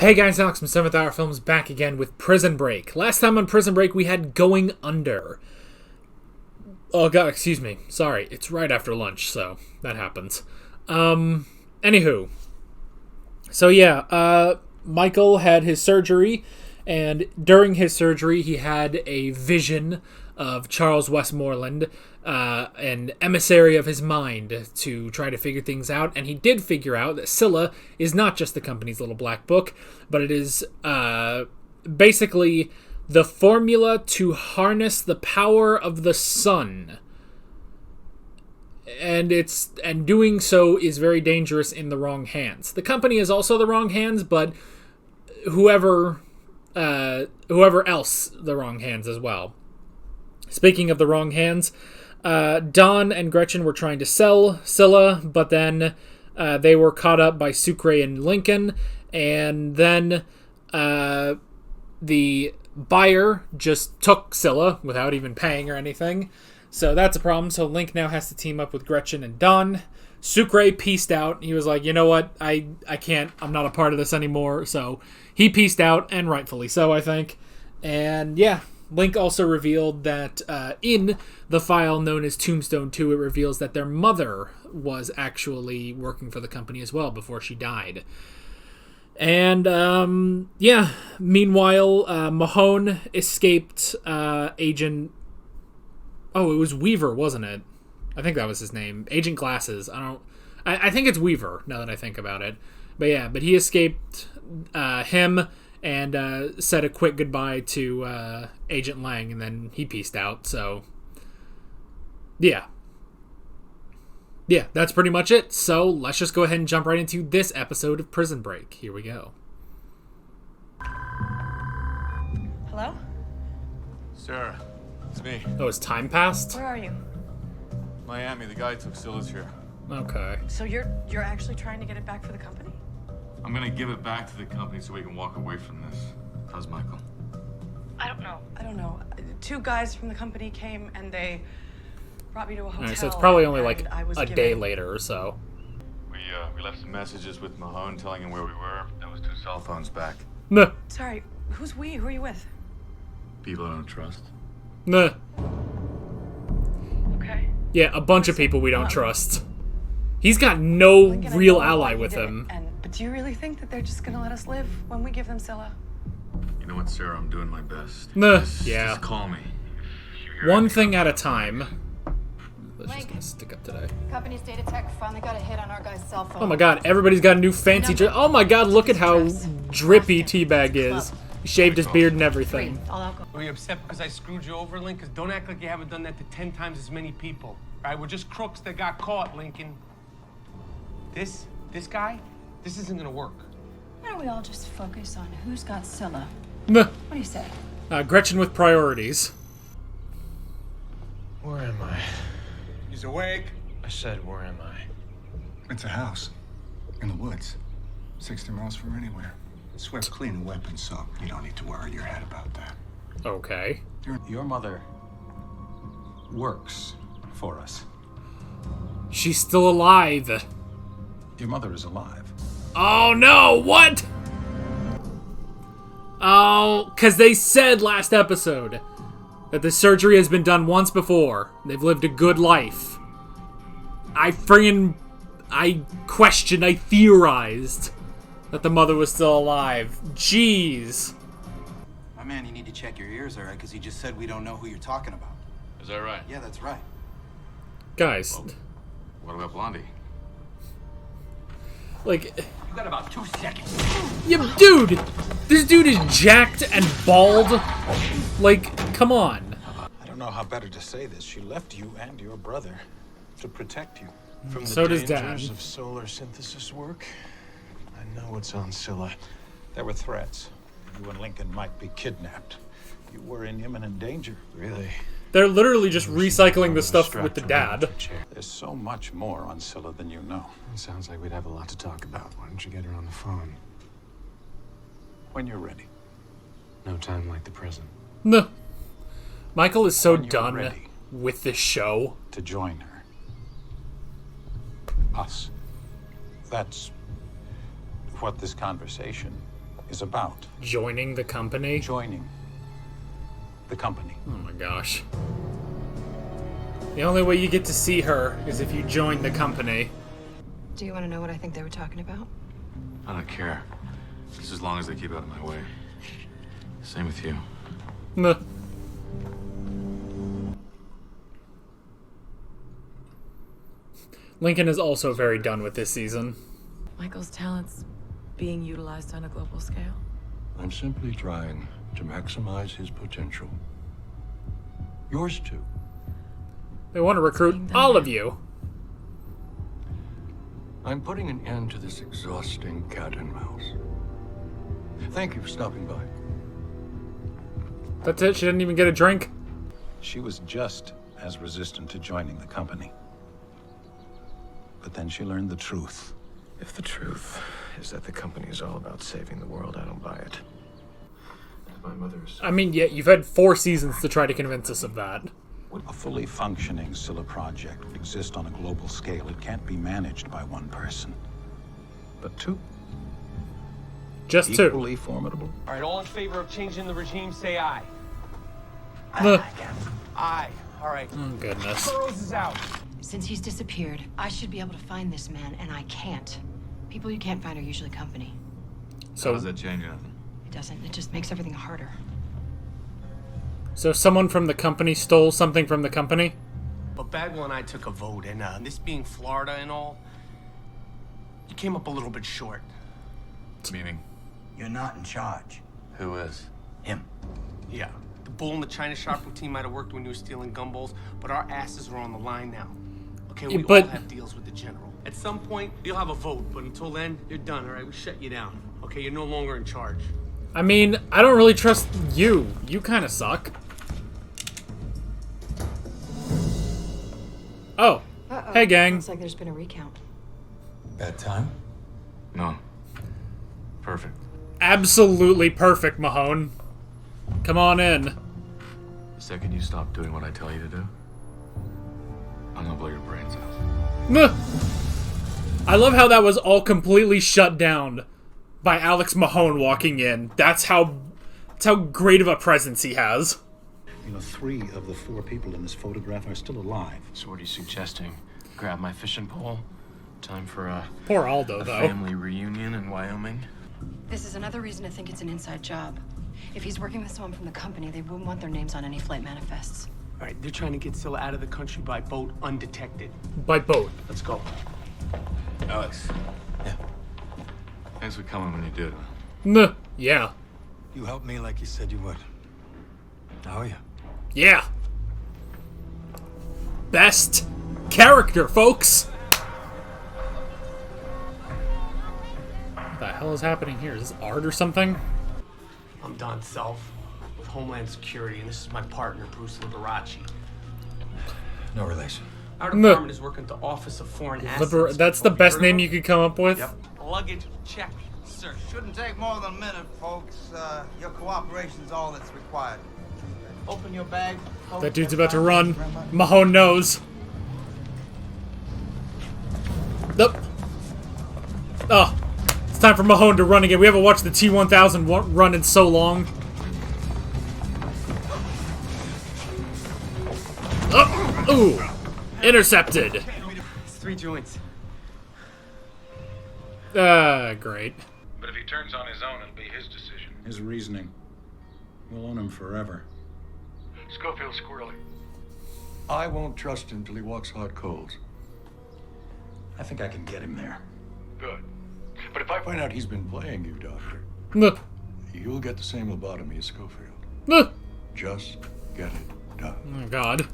Hey guys, Alex from 7th Hour Films back again with Prison Break. Last time on Prison Break we had Going Under. Oh god, excuse me. Sorry, it's right after lunch, so that happens. Anywho. So yeah, Michael had his surgery, and during his surgery he had a vision of Charles Westmoreland, an emissary of his mind, to try to figure things out, and he did figure out that Scylla is not just the company's little black book, but it is basically the formula to harness the power of the sun. And doing so is very dangerous in the wrong hands. The company is also the wrong hands, but whoever else the wrong hands as well. Speaking of the wrong hands, Don and Gretchen were trying to sell Scylla, but then they were caught up by Sucre and Lincoln, and then the buyer just took Scylla without even paying or anything. So that's a problem. So Link now has to team up with Gretchen and Don. Sucre pieced out. He was like, you know what? I can't. I'm not a part of this anymore. So he pieced out, and rightfully so, I think. And yeah, Link also revealed that in the file known as Tombstone 2, it reveals that their mother was actually working for the company as well before she died. And yeah, meanwhile, Mahone escaped Agent... Oh, it was Weaver, wasn't it? I think that was his name. Agent Glasses. I think it's Weaver, now that I think about it. But yeah, but he escaped him and said a quick goodbye to Agent Lang, and then he pieced out, so... Yeah. Yeah, that's pretty much it. So let's just go ahead and jump right into this episode of Prison Break. Here we go. Hello? Sarah, it's me. Oh, has time passed? Where are you? Miami, the guy took Scylla's here. Okay. So you're actually trying to get it back for the company? I'm gonna give it back to the company so we can walk away from this. How's Michael? I don't know. Two guys from the company came and they brought me to a hotel. Alright, so it's probably only like a day given... later or so. We left some messages with Mahone telling him where we were. There was 2 cell phones back. Nah. Sorry, who's we? Who are you with? People I don't trust. Nah. Okay. Yeah, a bunch of people we don't trust. He's got no Lincoln, I real know why ally you with did it, him. But do you really think that they're just gonna let us live when we give them Scylla? You know what, Sarah? I'm doing my best. Nah. Just Yeah. call me. One thing at a time. Let's just gonna stick up today. Company's data tech finally got a hit on our guy's cell phone. Oh my god, everybody's got a new fancy Oh my god, look at how drippy Teabag is. He shaved his beard and everything. All alcohol. Are you upset because I screwed you over, Link? Because don't act like you haven't done that to 10 times as many people. All right, we're just crooks that got caught, Lincoln. This guy, this isn't gonna work. Why don't we all just focus on who's got Scylla? Nah. What do you say? Gretchen with priorities. Where am I? He's awake. I said, where am I? It's a house. In the woods. 60 miles from anywhere. Swept clean of weapons, so you don't need to worry your head about that. Okay. Your mother works for us. She's still alive. Your mother is alive. Oh no, what? Oh, because they said last episode that the surgery has been done once before. They've lived a good life. I theorized that the mother was still alive. Jeez. My man, you need to check your ears, all right? Because he just said we don't know who you're talking about. Is that right? Yeah, that's right. Guys. Well, what about Blondie? Like... You got about 2 seconds. Yeah, dude! This dude is jacked and bald. Like, come on. I don't know how better to say this. She left you and your brother to protect you from the So does dangers Dad. of solar synthesis work. I know what's on Scylla. There were threats. You and Lincoln might be kidnapped. You were in imminent danger. Really? They're literally just recycling the stuff with the dad. There's so much more on Scylla than you know. It sounds like we'd have a lot to talk about. Why don't you get her on the phone? When you're ready. No time like the present. No. Michael is so When you're done ready. with this show. To join her. Us. That's what this conversation is about. Joining the company? Joining the company. Oh my gosh. The only way you get to see her is if you join the company. Do you want to know what I think they were talking about? I don't care. Just as long as they keep out of my way. Same with you. Meh. Lincoln is also very done with this season. Michael's talent's being utilized on a global scale. I'm simply trying to maximize his potential. Yours too. They want to recruit all of you. I'm putting an end to this exhausting cat and mouse. Thank you for stopping by. That's it? She didn't even get a drink? She was just as resistant to joining the company. But then she learned the truth. If the truth is that the company is all about saving the world, I don't buy it. My mother's... I mean, yeah, you've had 4 seasons to try to convince us of that. A fully functioning Scylla project would exist on a global scale. It can't be managed by one person. But 2. Just 2. Equally formidable. All right, all in favor of changing the regime, say aye. Aye. All right. Oh, goodness. Burroughs is out. Since he's disappeared, I should be able to find this man, and I can't. People you can't find are usually company. So how does that change anything? It doesn't. It just makes everything harder. So someone from the company stole something from the company? But Bagwell and I took a vote, and this being Florida and all, you came up a little bit short. Meaning? You're not in charge. Who is? Him. Yeah. The bull in the China shop routine might have worked when you were stealing gumballs, but our asses are on the line now. Okay, we all have deals with the general. At some point, you'll have a vote, but until then, you're done, all right? We shut you down. Okay, you're no longer in charge. I mean, I don't really trust you. You kind of suck. Oh. Uh-oh. Hey, gang. Looks like there's been a recount. Bad time? No. Perfect. Absolutely perfect, Mahone. Come on in. The second you stop doing what I tell you to do, I'm gonna blow your brains out. Meh. I love how that was all completely shut down by Alex Mahone walking in. That's how great of a presence he has. You know, 3 of the 4 people in this photograph are still alive. So what are you suggesting? Grab my fishing pole? Time for a Poor Aldo, though. family reunion in Wyoming? This is another reason to think it's an inside job. If he's working with someone from the company, they wouldn't want their names on any flight manifests. All right, they're trying to get Scylla out of the country by boat undetected. By boat. Let's go. Alex. Yeah. Thanks for coming when you did. Meh. Yeah. You helped me like you said you would. How are you? Yeah. Best character, folks. What the hell is happening here? Is this art or something? I'm Don Self with Homeland Security, and this is my partner, Bruce Liberace. No relation. Our department is working with the Office of Foreign Assets. That's the best name you could come up with? Yep. Luggage check, sir. Shouldn't take more than a minute, folks. Your cooperation's all that's required. Open your bag. That dude's about to run. Mahone knows. Nope. Oh. It's time for Mahone to run again. We haven't watched the T-1000 run in so long. Oh! Ooh! Intercepted! It's 3 joints. Great. But if he turns on his own, it'll be his decision. His reasoning. We'll own him forever. Schofield squirrely. I won't trust him till he walks hot coals. I think I can get him there. Good. But if I find out he's been playing you, Doctor, Nuh. you'll get the same lobotomy as Schofield. Nuh. Just get it done. Oh, God.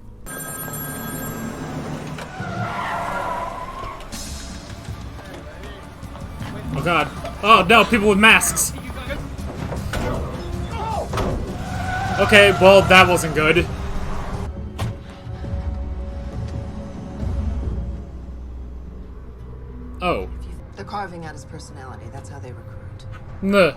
Oh, God. Oh, no, people with masks. Okay, well, that wasn't good. Oh. They're carving out his personality. That's how they recruit. Nuh.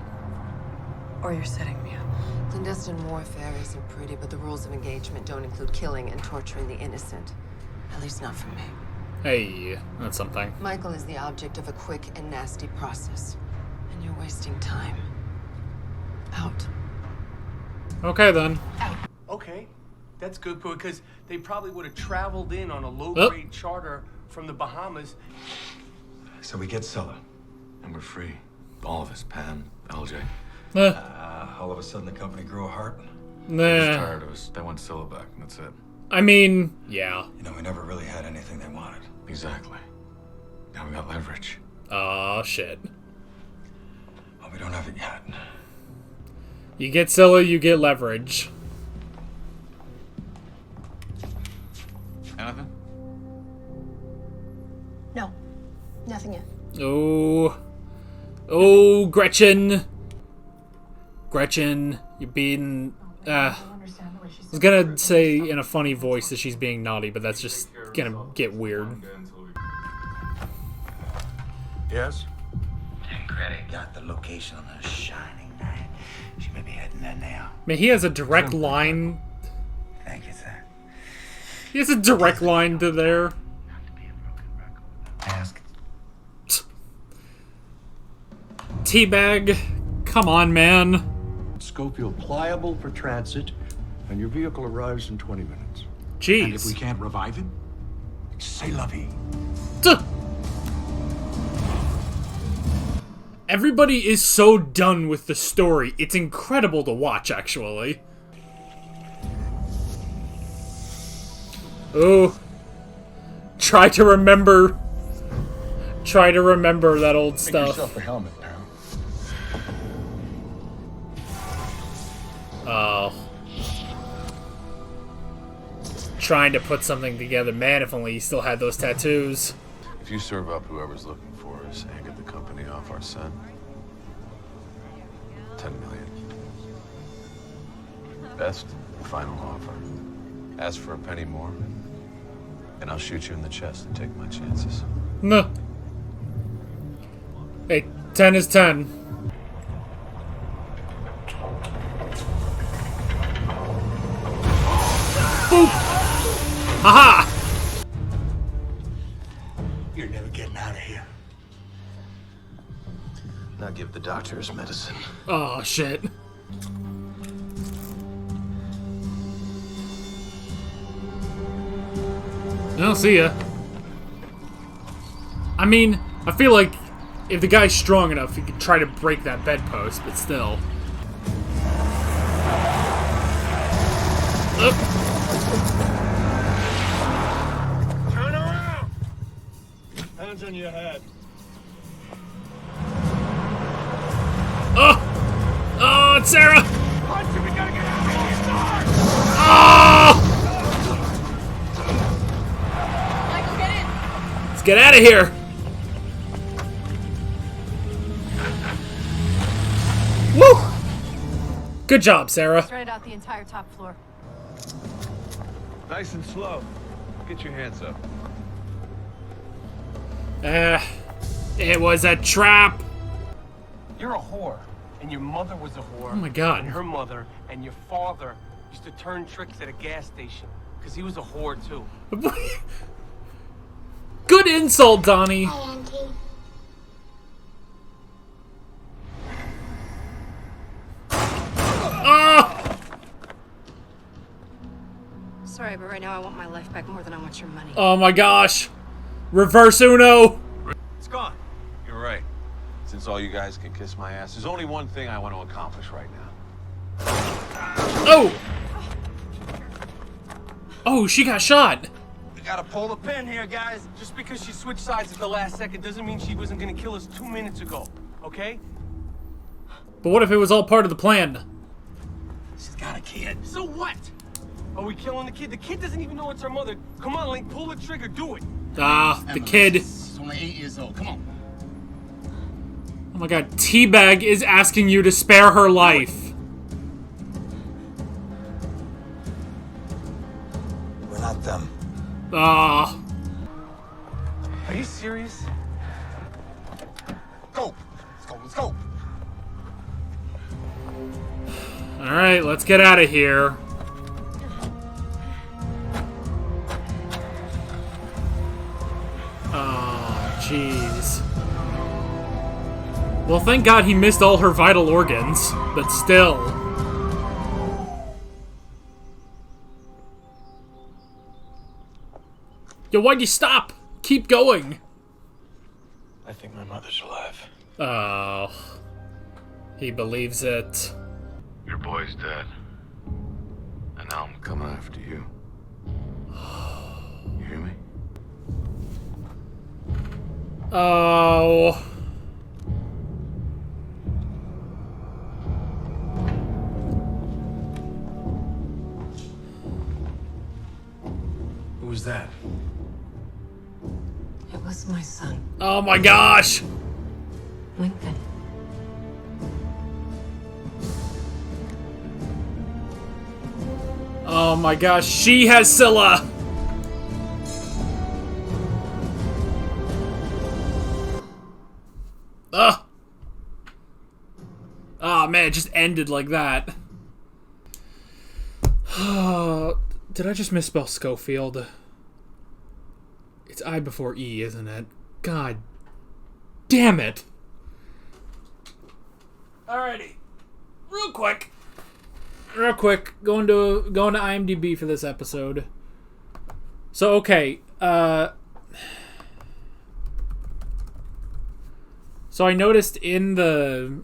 Or you're setting me up. Clandestine warfare isn't pretty, but the rules of engagement don't include killing and torturing the innocent. At least not for me. Hey, that's something. Michael is the object of a quick and nasty process. And you're wasting time. Okay, then. Okay, that's good because they probably would have traveled in on a low-grade charter from the Bahamas. So we get Scylla. And we're free. All of us. Pam, LJ. All of a sudden the company grew a heart. They're just tired of us. They want Scylla back, and that's it. I mean, yeah. You know, we never really had anything they wanted. Exactly. Now we got leverage. Aw, shit. Well, we don't have it yet. You get Scylla, you get leverage. Anything? No, nothing yet. Oh. Oh, Gretchen. Gretchen, you're being... I was gonna say in a funny voice that she's being naughty, but that's just gonna get weird. Yes? Tancredi got the location on a shining night. She may be heading there now. I mean, he has a direct line. Thank you, sir. He has a direct line to there. Ask. Teabag, come on, man. Schofield pliable for transit, and your vehicle arrives in 20 minutes. Jeez. And if we can't revive him, c'est la vie. Everybody is so done with the story. It's incredible to watch, actually. Oh. Try to remember that old Make stuff. yourself a helmet, pal. Oh. Trying to put something together. Man, if only he still had those tattoos. If you serve up whoever's looking for us and get the company off our scent, 10 million. Best, final offer. Ask for a penny more, and I'll shoot you in the chest and take my chances. No. Hey, 10 is 10. Boop! Haha! You're never getting out of here. Now give the doctor his medicine. Oh, shit. I'll see ya. I mean, I feel like if the guy's strong enough, he could try to break that bedpost, but still. Turn around! Hands on your head. Oh! Oh, it's Sarah! Punch him, we gotta get out of here! Oh! Michael, get in! Let's get out of here! Woo! Good job, Sarah. Straight out the entire top floor. Nice and slow. Get your hands up. It was a trap. You're a whore, and your mother was a whore. Oh my God. And her mother and your father used to turn tricks at a gas station, because he was a whore too. Good insult, Donnie. Hi, Auntie. Ah! Sorry, but right now I want my life back more than I want your money. Oh my gosh. Reverse Uno. It's gone. You're right. Since all you guys can kiss my ass, there's only one thing I want to accomplish right now. Oh! Oh, she got shot. We gotta pull the pin here, guys. Just because she switched sides at the last second doesn't mean she wasn't gonna kill us 2 minutes ago, okay? But what if it was all part of the plan? She's got a kid. So what? Are we killing the kid? The kid doesn't even know it's her mother. Come on, Link, pull the trigger, do it. Ah, the kid. She's only 8 years old. Come on. Oh my god, Teabag is asking you to spare her life. We're not them. Ah. Are you serious? Go. Let's go. Let's go. Alright, let's get out of here. Oh, jeez. Well, thank God he missed all her vital organs, but still. Yo, why'd you stop? Keep going. I think my mother's alive. Oh. He believes it. Your boy's dead. And now I'm coming after you. You hear me? Oh. Who was that? It was my son, Oh my gosh. Lincoln. Oh my gosh, she has Scylla! Ugh! Oh man, it just ended like that. Did I just misspell Schofield? It's I before E, isn't it? God damn it! Alrighty. Real quick, going to IMDb for this episode. So okay, so I noticed in the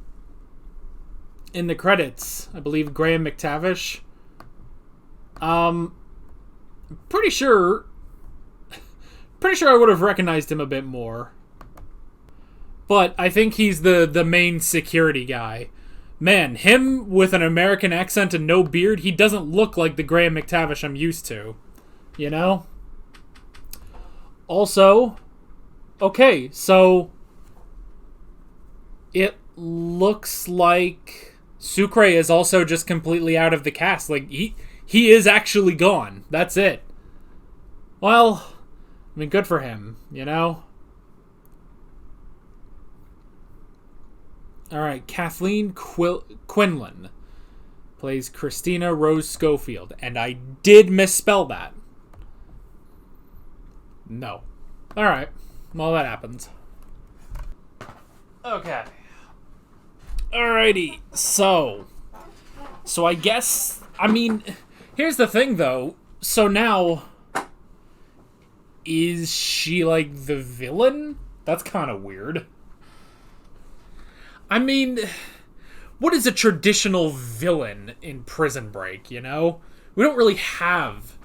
credits, I believe Graham McTavish. Pretty sure I would have recognized him a bit more. But I think he's the main security guy. Man, him with an American accent and no beard, he doesn't look like the Graham McTavish I'm used to. You know? Also, okay, so it looks like Sucre is also just completely out of the cast. Like, he is actually gone. That's it. Well, I mean, good for him, you know? Alright, Kathleen Quinlan plays Christina Rose Schofield. And I did misspell that. No. Alright. Well, that happens. Okay. Alrighty. So I guess... I mean, here's the thing, though. So now... Is she, like, the villain? That's kind of weird. I mean, what is a traditional villain in Prison Break, you know? We don't really have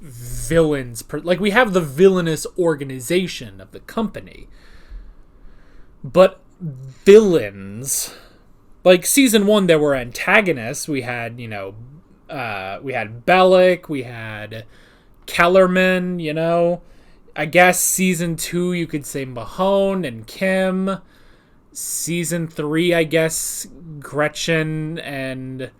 villains. Like, we have the villainous organization of the company. But villains... Like, Season 1, there were antagonists. We had, you know... we had Bellick. We had Kellerman, you know? I guess Season 2, you could say Mahone and Kim... Season 3, I guess, Gretchen and,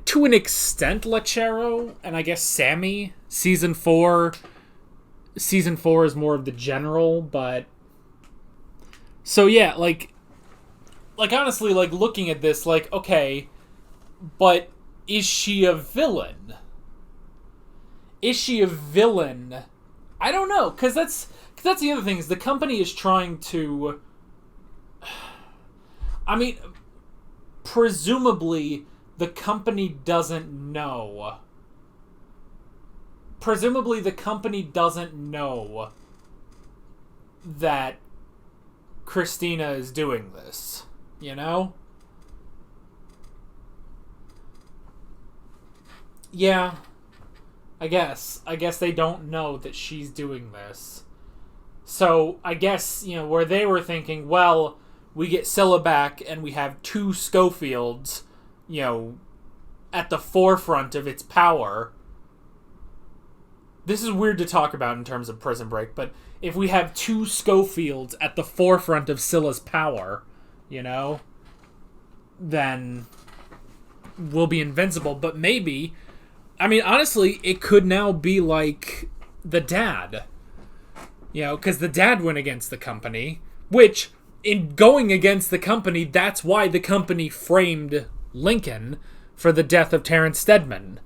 to an extent, Lachero, and I guess Sammy. Season 4 is more of the general, but... So, yeah, like honestly, like, looking at this, like, okay, but is she a villain? Is she a villain? I don't know, because that's the other thing, is the company is trying to... I mean, presumably, the company doesn't know. Presumably, the company doesn't know that Christina is doing this, you know? Yeah, I guess they don't know that she's doing this. So, I guess, you know, where they were thinking, well, we get Scylla back and we have two Schofields, you know, at the forefront of its power. This is weird to talk about in terms of Prison Break, but if we have two Schofields at the forefront of Scylla's power, you know, then we'll be invincible. But maybe, I mean, honestly, it could now be like the dad. You know, because the dad went against the company, which, in going against the company, that's why the company framed Lincoln for the death of Terrence Steadman.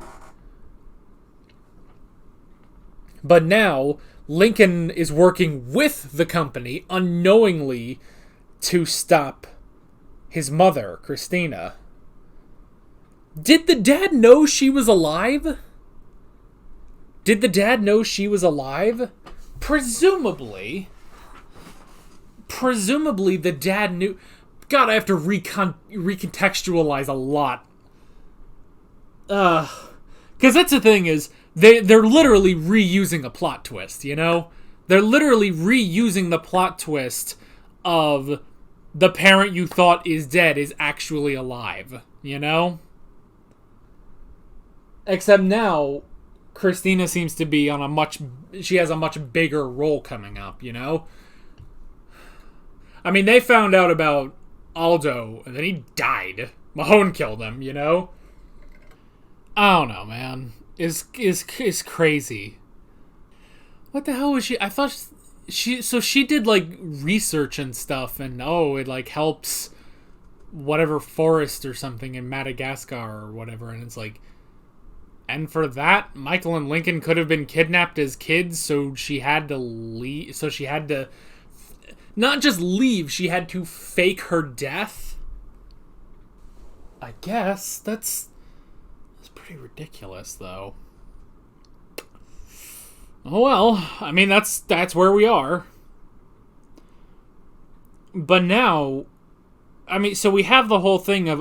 But now, Lincoln is working with the company, unknowingly, to stop his mother, Christina. Did the dad know she was alive? Did the dad know she was alive? Presumably the dad knew. God, I have to recontextualize a lot. Because that's the thing is, they're literally reusing a plot twist, you know? They're literally reusing the plot twist of the parent you thought is dead is actually alive, you know? Except now, Christina seems to be on she has a much bigger role coming up, you know? I mean, they found out about Aldo, and then he died. Mahone killed him, you know? I don't know, man. Is crazy. What the hell was she? I thought she did like research and stuff, and it like helps whatever forest or something in Madagascar or whatever, and it's like, and for that, Michael and Lincoln could have been kidnapped as kids, so she had to leave. So she had to not just leave; she had to fake her death. I guess that's pretty ridiculous, though. Oh well, I mean that's where we are. But now, I mean, so we have the whole thing of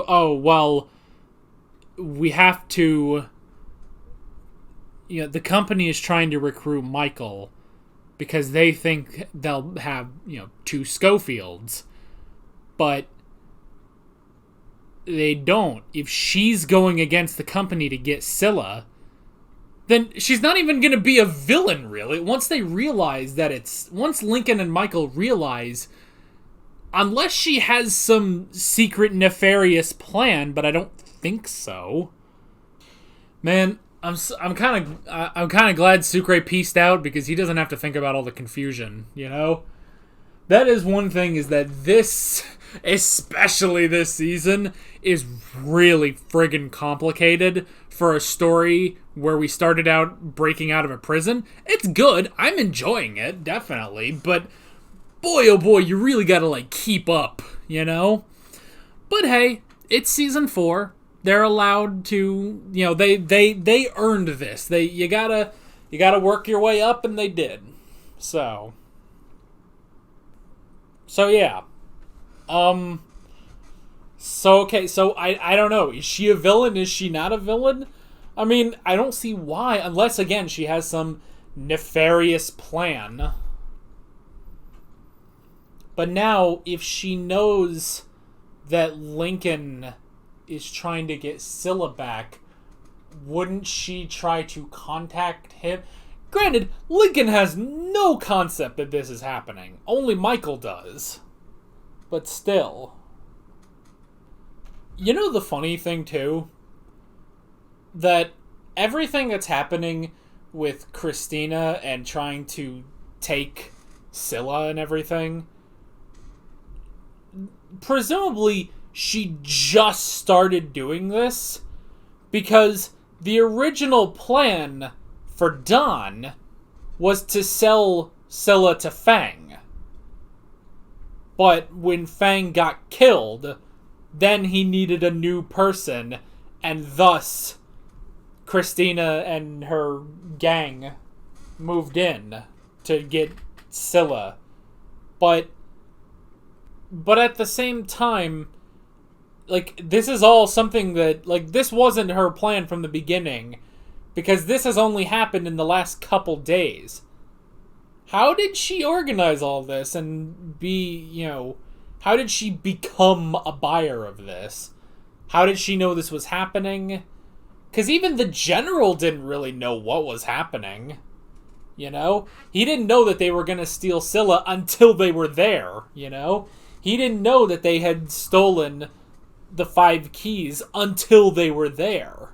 we have to. The company is trying to recruit Michael because they think they'll have 2 Schofields, but they don't. If she's going against the company to get Scylla, then she's not even going to be a villain, really. Once Lincoln and Michael realize, unless she has some secret nefarious plan, but I don't think so. Man, I'm kind of glad Sucre pieced out because he doesn't have to think about all the confusion, you know? That is one thing, is that this, especially this season, is really friggin' complicated for a story where we started out breaking out of a prison. It's good. I'm enjoying it, definitely. But boy, oh boy, you really gotta, like, keep up, you know? But hey, it's season 4. They're allowed to, they earned this. You gotta work your way up, and they did. So yeah. Okay, so I don't know. Is she a villain? Is she not a villain? I mean, I don't see why, unless, again, she has some nefarious plan. But now, if she knows that Lincoln is trying to get Scylla back, wouldn't she try to contact him? Granted, Lincoln has no concept that this is happening. Only Michael does. But still. You know the funny thing, too? That everything that's happening with Christina and trying to take Scylla and everything, presumably she just started doing this because the original plan for Don was to sell Scylla to Fang. But when Fang got killed, then he needed a new person, and thus Christina and her gang moved in to get Scylla. But at the same time, like, this is all something that, like, this wasn't her plan from the beginning, because this has only happened in the last couple days. How did she organize all this and be, how did she become a buyer of this? How did she know this was happening? Because even the general didn't really know what was happening. He didn't know that they were going to steal Scylla until they were there, He didn't know that they had stolen the 5 keys until they were there.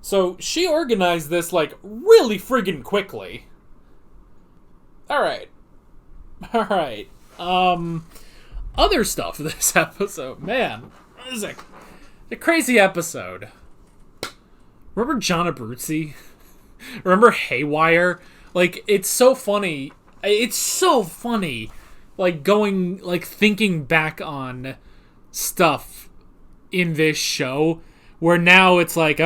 So she organized this, like, really friggin' quickly. Alright. Other stuff this episode. Man, this is a crazy episode. Remember John Abruzzi? Remember Haywire? Like, it's so funny. It's so funny. Like, thinking back on stuff in this show, where now it's like,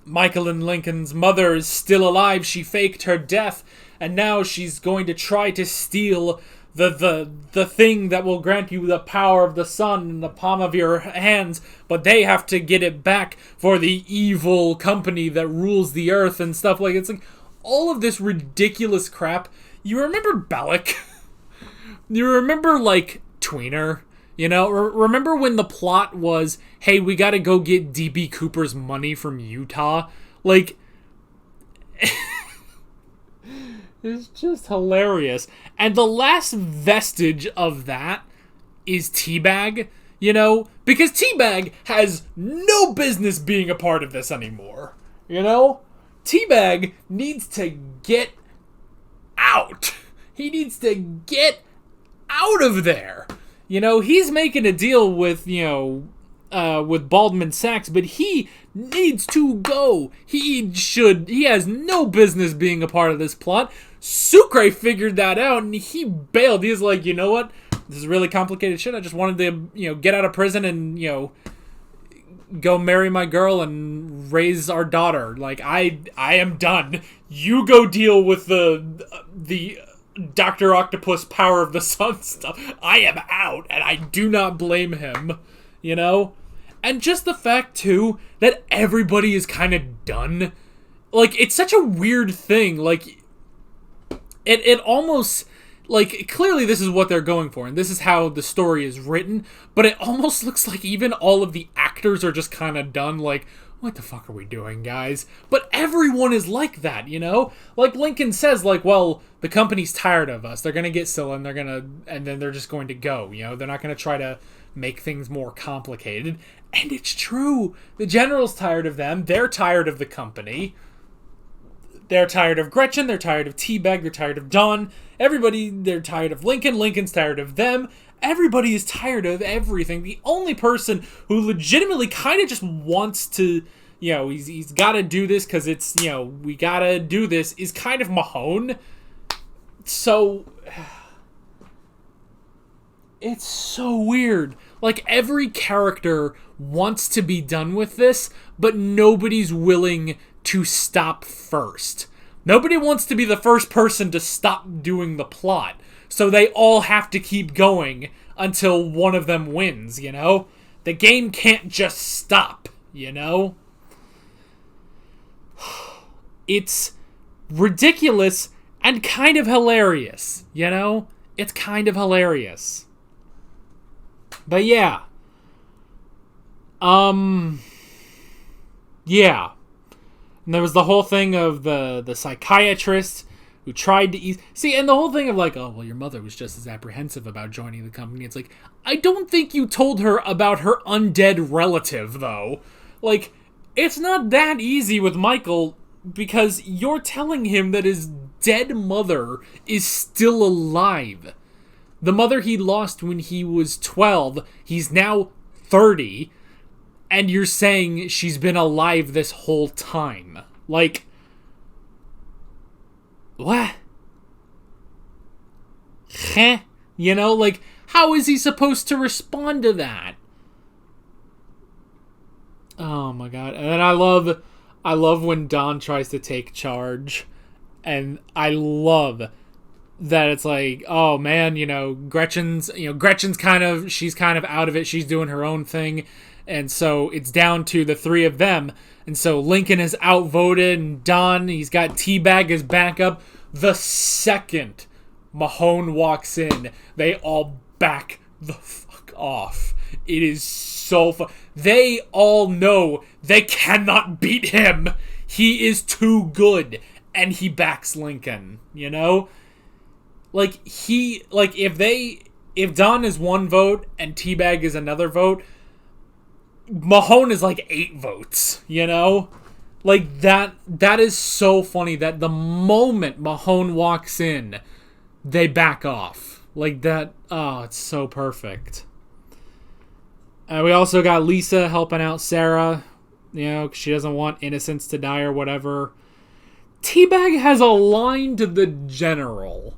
Michael and Lincoln's mother is still alive. She faked her death, and now she's going to try to steal the thing that will grant you the power of the sun in the palm of your hands, but they have to get it back for the evil company that rules the earth and stuff like it's like all of this ridiculous crap. You remember Bellic? You remember like Tweener? You know, remember when the plot was, hey, we gotta go get D.B. Cooper's money from Utah? Like, it's just hilarious. And the last vestige of that is T-Bag, you know? Because T-Bag has no business being a part of this anymore, you know? T-Bag needs to get out. He needs to get out of there. You know, he's making a deal with, with Baldwin Sachs, but he needs to go. He has no business being a part of this plot. Sucre figured that out, and he bailed. He's like, you know what? This is really complicated shit. I just wanted to, get out of prison and, go marry my girl and raise our daughter. Like, I am done. You go deal with the Dr. Octopus power of the sun stuff. I am out, and I do not blame him, you know? And just the fact, too, that everybody is kind of done. Like, it's such a weird thing. Like, it almost, like, clearly this is what they're going for, and this is how the story is written, but it almost looks like even all of the actors are just kind of done, like, what the fuck are we doing, guys? But everyone is like that, you know? Like Lincoln says, like, well, the company's tired of us. They're going to get Scylla and then they're just going to go, you know? They're not going to try to make things more complicated. And it's true. The general's tired of them. They're tired of the company. They're tired of Gretchen. They're tired of T-Bag. They're tired of Don. They're tired of Lincoln. Lincoln's tired of them. Everybody is tired of everything. The only person who legitimately kind of just wants to, he's got to do this because it's, we got to do this is kind of Mahone. So, it's so weird. Like, every character wants to be done with this, but nobody's willing to stop first. Nobody wants to be the first person to stop doing the plot. So they all have to keep going until one of them wins, you know? The game can't just stop, you know? It's ridiculous and kind of hilarious, you know? It's kind of hilarious. But yeah. Yeah. And there was the whole thing of the psychiatrist who tried to ease... See, and the whole thing of like, oh, well, your mother was just as apprehensive about joining the company. It's like, I don't think you told her about her undead relative, though. Like, it's not that easy with Michael because you're telling him that his dead mother is still alive. The mother he lost when he was 12, he's now 30, and you're saying she's been alive this whole time. Like... what? Heh? You know, like, how is he supposed to respond to that? Oh my god. And then I love when Don tries to take charge. And I love that it's like, oh man, Gretchen's kind of, she's kind of out of it. She's doing her own thing. And so it's down to the three of them. And so Lincoln is outvoted, and Don, he's got T-Bag as backup. The second Mahone walks in, they all back the fuck off. It is so fun. They all know they cannot beat him. He is too good. And he backs Lincoln, you know? Like, if Don is one vote and T-Bag is another vote, Mahone is like 8 votes, you know? Like, that is so funny that the moment Mahone walks in, they back off. Like, that, oh, it's so perfect. We also got Lisa helping out Sarah, because she doesn't want innocents to die or whatever. T-Bag has a line to the general.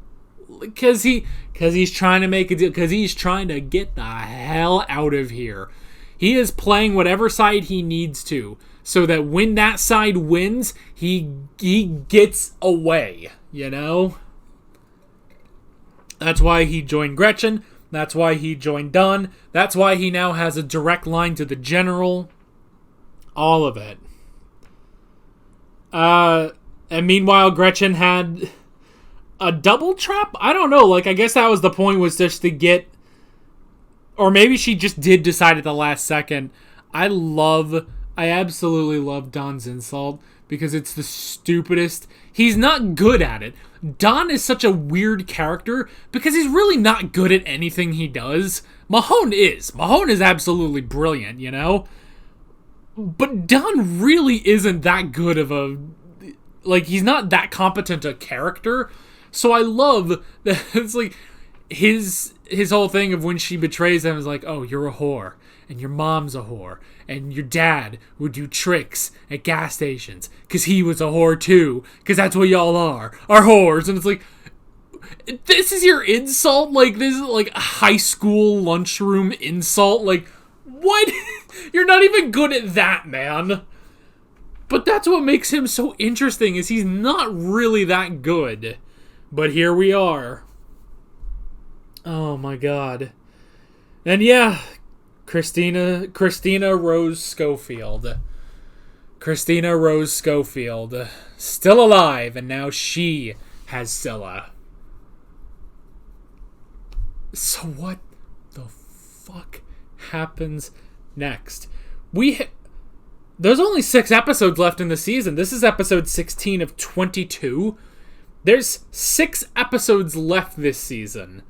Because he's trying to make a deal, because he's trying to get the hell out of here. He is playing whatever side he needs to so that when that side wins, he gets away, you know? That's why he joined Gretchen. That's why he joined Dunn. That's why he now has a direct line to the general. All of it. And meanwhile, Gretchen had a double trap? I don't know. Like, I guess that was the point, was just to get... Or maybe she just did decide at the last second. I absolutely love Don's insult because it's the stupidest. He's not good at it. Don is such a weird character because he's really not good at anything he does. Mahone is. Mahone is absolutely brilliant, you know? But Don really isn't that good of a... Like, he's not that competent a character. So I love that it's like his whole thing of when she betrays him is like, oh, you're a whore. And your mom's a whore. And your dad would do tricks at gas stations. Because he was a whore too. Because that's what y'all are whores. And it's like, this is your insult? Like, this is like a high school lunchroom insult? Like, what? You're not even good at that, man. But that's what makes him so interesting, is he's not really that good. But here we are. Oh my god. And yeah, Christina Rose Schofield. Christina Rose Schofield. Still alive, and now she has Scylla. So what the fuck happens next? There's only 6 episodes left in the season. This is episode 16 of 22. There's 6 episodes left this season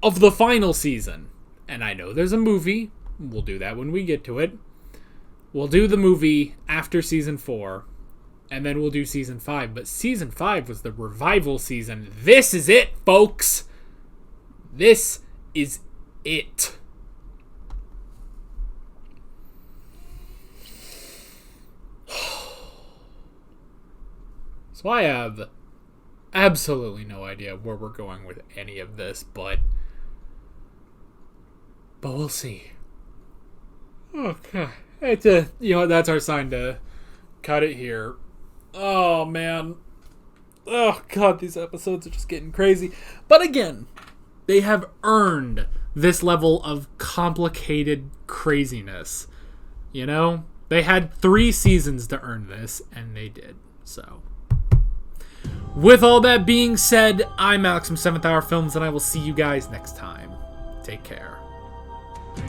of the final season. And I know there's a movie. We'll do that when we get to it. We'll do the movie after season 4. And then we'll do season 5. But season 5 was the revival season. This is it, folks. This is it. So I have absolutely no idea where we're going with any of this, but we'll see. Okay. That's our sign to cut it here. Oh, man. Oh, God, these episodes are just getting crazy. But again, they have earned this level of complicated craziness. You know? They had 3 seasons to earn this, and they did. So, with all that being said, I'm Alex from 7th Hour Films, and I will see you guys next time. Take care.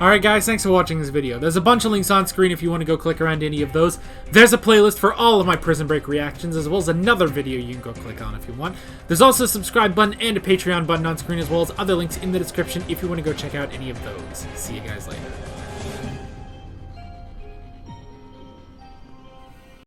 Alright guys, thanks for watching this video. There's a bunch of links on screen if you want to go click around any of those. There's a playlist for all of my Prison Break reactions, as well as another video you can go click on if you want. There's also a subscribe button and a Patreon button on screen, as well as other links in the description if you want to go check out any of those. See you guys later.